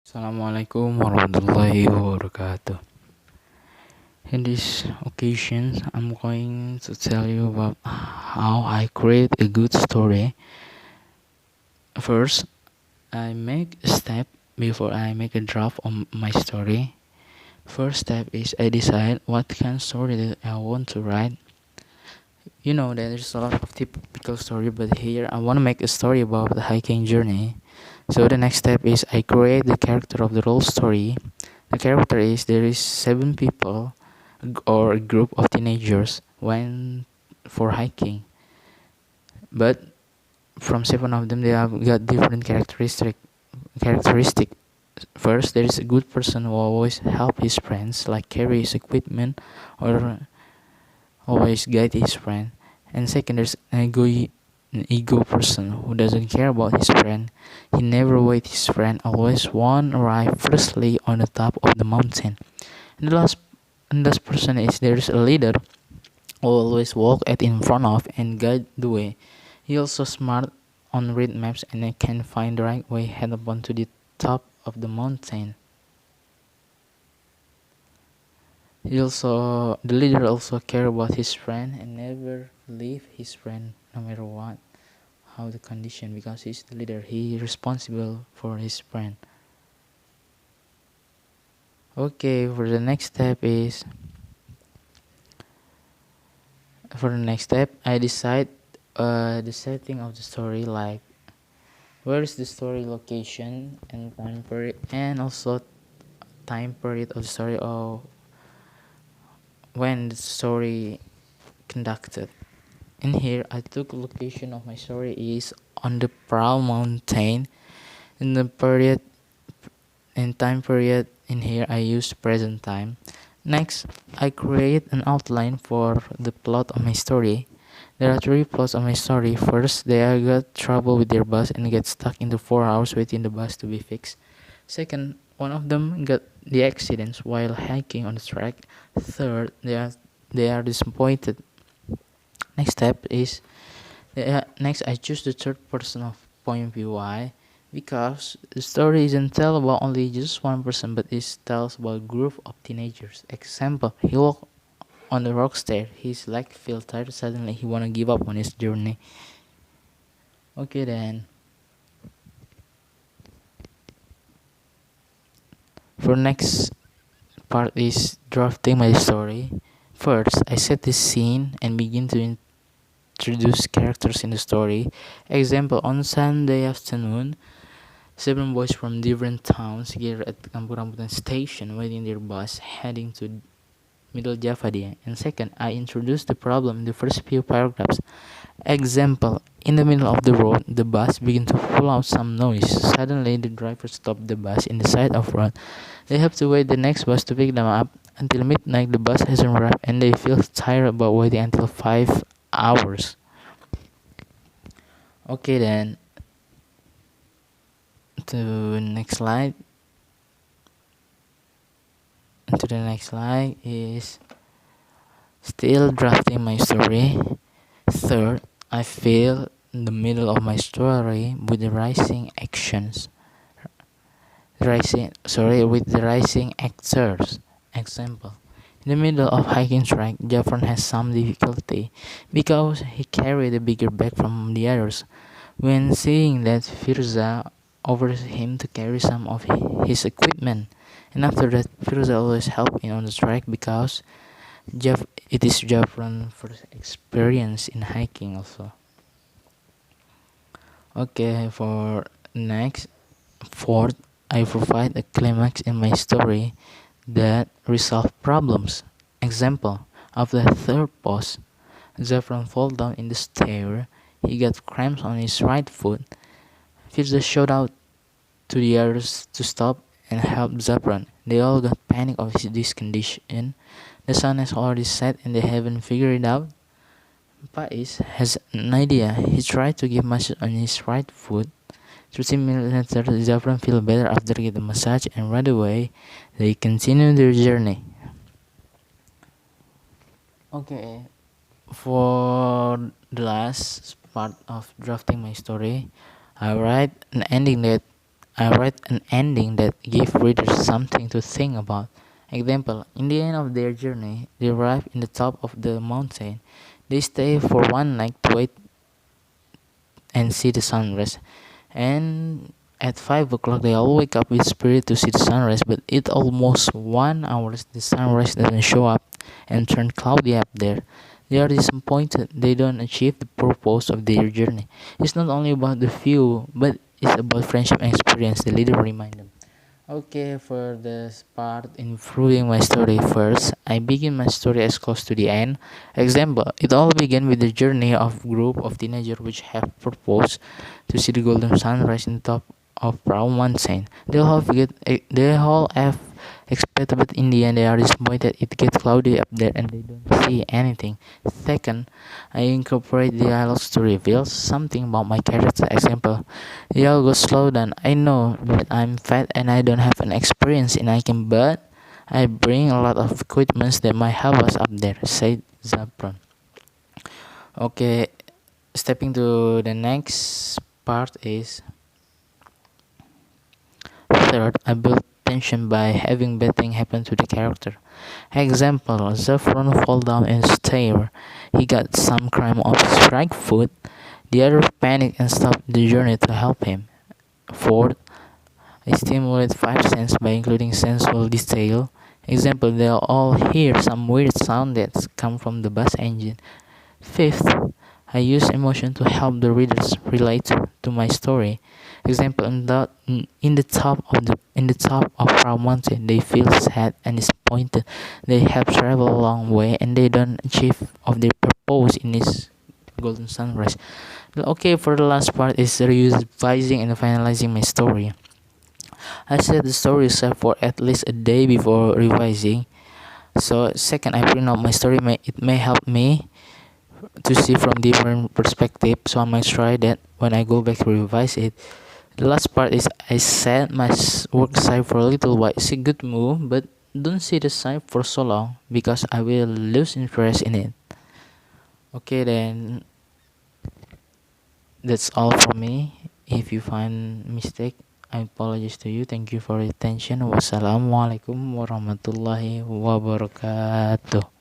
Assalamualaikum warahmatullahi wabarakatuh. In this occasion, I'm going to tell you about how I create a good story. First, I make a step before I make a draft of my story. First step is I decide what kind of story that I want to write. You know, there's a lot of typical story, but here I want to make a story about the hiking journey. So the next step is I create the character of the role story. The character is there is 7 people or a group of teenagers went for hiking, but from 7 of them they have got different characteristic. First, there is a good person who always help his friends, like carry his equipment or always guide his friend. And second, there's an ego person who doesn't care about his friend. He never wait his friend, always one arrive firstly on the top of the mountain. And the last person is there's a leader who always walk at in front of and guide the way. He also smart on read maps and can find the right way head up onto the top of the mountain. The leader also care about his friend and never leave his friend no matter what how the condition, because he's the leader, he responsible for his friend. Okay, for the next step I decide the setting of the story, like where is the story location and time period, and also time period of the story, or when the story conducted. In here I took location of my story is on the Proud Mountain. In the period and time period in here I use present time. Next, I create an outline for the plot of my story. There are 3 plots of my story. First, they got trouble with their bus and get stuck into 4 hours waiting the bus to be fixed. Second, one of them got the accidents while hiking on the track. Third, they are disappointed. Next step is next I choose the third person of point of view. Why? Because the story isn't tell about only just one person, but it tells about a group of teenagers. Example: he walked on the rock stair. His leg feel tired. Suddenly, he wanna give up on his journey. Okay then. For next part is drafting my story. First, I set the scene and begin to introduce characters in the story. Example: on Sunday afternoon, 7 boys from different towns gather at Kampung Rambutan station waiting their bus heading to Middle Java Dia. And second, I introduce the problem in the first few paragraphs. Example: in the middle of the road, the bus begin to pull out some noise. Suddenly, the driver stopped the bus in the side of road. They have to wait the next bus to pick them up. Until midnight, the bus hasn't arrived, and they feel tired about waiting until 5 hours. Okay then. To next slide. To the next slide is still drafting my story. Third, I fill the middle of my story with the rising actions. With the rising actors. Example: in the middle of hiking track, Jafron has some difficulty because he carried a bigger bag from the others. When seeing that, Firza offers him to carry some of his equipment, and after that, Firza always helps him on the track because it is Jafron's first experience in hiking also. Okay, for next, fourth, I provide a climax in my story that resolve problems. Example: of the third post, Zephyr fall down in the stair. He got cramps on his right foot. Firza showed out to the others to stop and help Zephyr. They all got panic of this condition. The sun has already set and they haven't figured it out. Pais has an idea. He tried to give massage on his right foot. 30 minutes later, Zafran feel better after getting the massage, and right away they continue their journey. Okay, for the last part of drafting my story, I write an ending that I write an ending that gave readers something to think about. Example, in the end of their journey, they arrive in the top of the mountain. They stay for one night to wait and see the sunrise. And at 5 o'clock, they all wake up with spirit to see the sunrise, but it almost 1 hour the sunrise doesn't show up and turn cloudy up there. They are disappointed they don't achieve the purpose of their journey. It's not only about the view, but it's about friendship and experience, the leader remind them. Okay, for this part, improving my story first, I begin my story as close to the end. Example, it all began with the journey of group of teenagers which have proposed to see the golden sunrise in the top of Brown Mountain. They all have expected, but in the end they are disappointed. It gets cloudy up there and they don't see anything. Second, I incorporate dialogues to reveal something about my character. Example, y'all go slow down. I know that I'm fat and I don't have an experience in hiking, but I bring a lot of equipment that might help us up there, said Zapron. Okay, stepping to the next part is third, I build tension by having bad thing happen to the character. Example, Zephyron fall down and stare. He got some crime off his right foot. The other panic and stop the journey to help him. Fourth, I stimulate five senses by including sensual detail. Example, they'll all hear some weird sound that come from the bus engine. Fifth, I use emotion to help the readers relate to my story. Example, in the top of Proud Mountain, they feel sad and disappointed. They have traveled a long way and they don't achieve of their purpose in this golden sunrise. Okay, for the last part is revising and finalizing my story. I set the story aside for at least a day before revising. So second, I print out my story. It may help me to see from different perspective. So I might try that when I go back to revise it. The last part is I set my work aside for a little while. It's a good move, but don't sit aside for so long because I will lose interest in it. Okay, then that's all from me. If you find mistake, I apologize to you. Thank you for your attention. Wassalamualaikum warahmatullahi wabarakatuh.